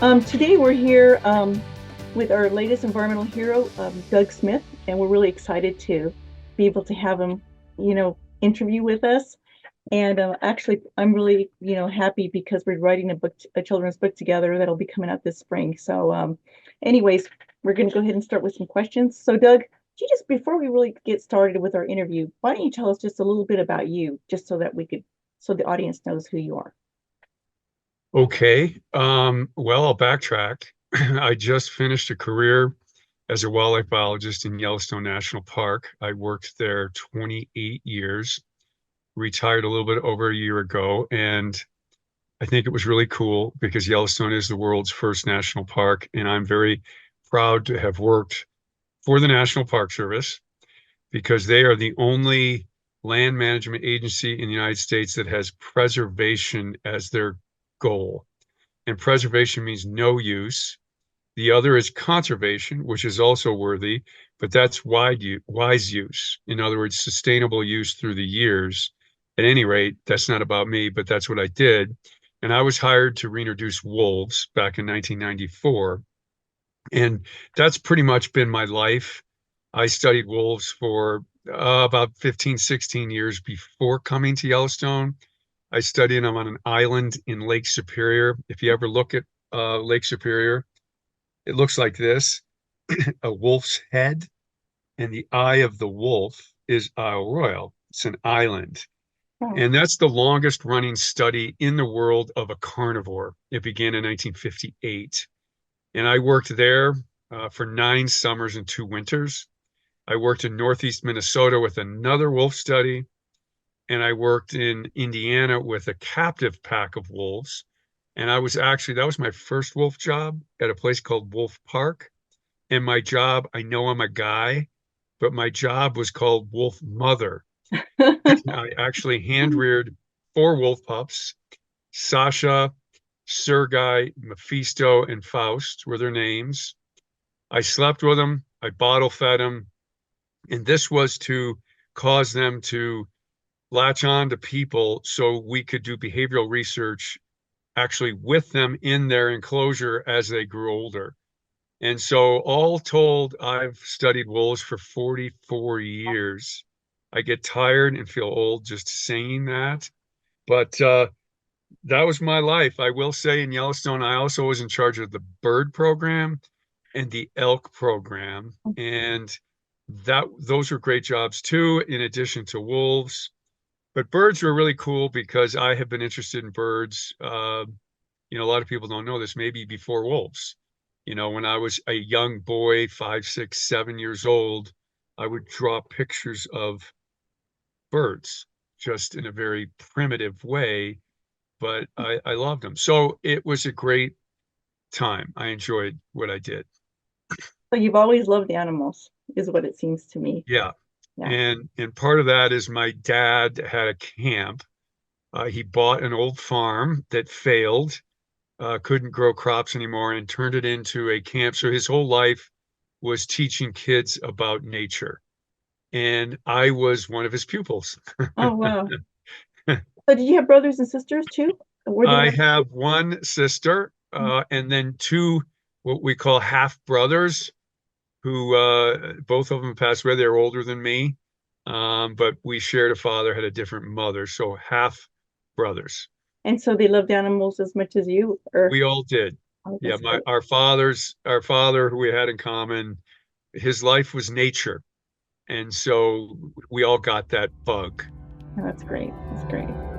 Today we're here with our latest environmental hero, Doug Smith, and we're really excited to be able to have him, interview with us. And actually, I'm really, happy because we're writing a children's book together that'll be coming out this spring. So, anyways, we're going to go ahead and start with some questions. So, Doug, before we really get started with our interview, why don't you tell us just a little bit about you, just so the audience knows who you are. Okay. Well, I'll backtrack. I just finished a career as a wildlife biologist in Yellowstone National Park. I worked there 28 years, retired a little bit over a year ago, and I think it was really cool because Yellowstone is the world's first national park, and I'm very proud to have worked for the National Park Service because they are the only land management agency in the United States that has preservation as their goal. And preservation means no use. The other is conservation, which is also worthy, but that's wise use. In other words, sustainable use through the years. At any rate, that's not about me, but that's what I did. And I was hired to reintroduce wolves back in 1994. And that's pretty much been my life. I studied wolves for about 15, 16 years before coming to Yellowstone. I studied them on an island in Lake Superior. If you ever look at Lake Superior, it looks like this, a wolf's head, and the eye of the wolf is Isle Royale. It's an island. Oh, And that's the longest running study in the world of a carnivore. It began in 1958. And I worked there for 9 summers and 2 winters. I worked in Northeast Minnesota with another wolf study, and I worked in Indiana with a captive pack of wolves. And that was my first wolf job at a place called Wolf Park. And my job, I know I'm a guy, but my job was called Wolf Mother. I actually hand reared 4 wolf pups. Sasha, Sergei, Mephisto, and Faust were their names. I slept with them, I bottle fed them, and this was to cause them to latch on to people so we could do behavioral research actually with them in their enclosure as they grew older. And so, all told, I've studied wolves for 44 years. I get tired and feel old just saying that. But that was my life. I will say in Yellowstone, I also was in charge of the bird program and the elk program. And those were great jobs too, in addition to wolves. But birds were really cool because I have been interested in birds. A lot of people don't know this, maybe before wolves. When I was a young boy, 5, 6, 7 years old, I would draw pictures of birds just in a very primitive way, but I loved them. So it was a great time. I enjoyed what I did. so you've always loved animals, is what it seems to me. Yeah. Yeah. And part of that is my dad had a camp. He bought an old farm that failed, couldn't grow crops anymore, and turned it into a camp. So his whole life was teaching kids about nature. And I was one of his pupils. Oh, wow. So did you have brothers and sisters too? Were they I like, have one sister, and then two what we call half brothers, who both of them passed away. They're older than me, but we shared a father, had a different mother, so half brothers. and so they loved animals as much as you, or We all did. oh, Yeah, that's great. our father, who we had in common, his life was nature, and so we all got that bug. Oh, that's great. That's great.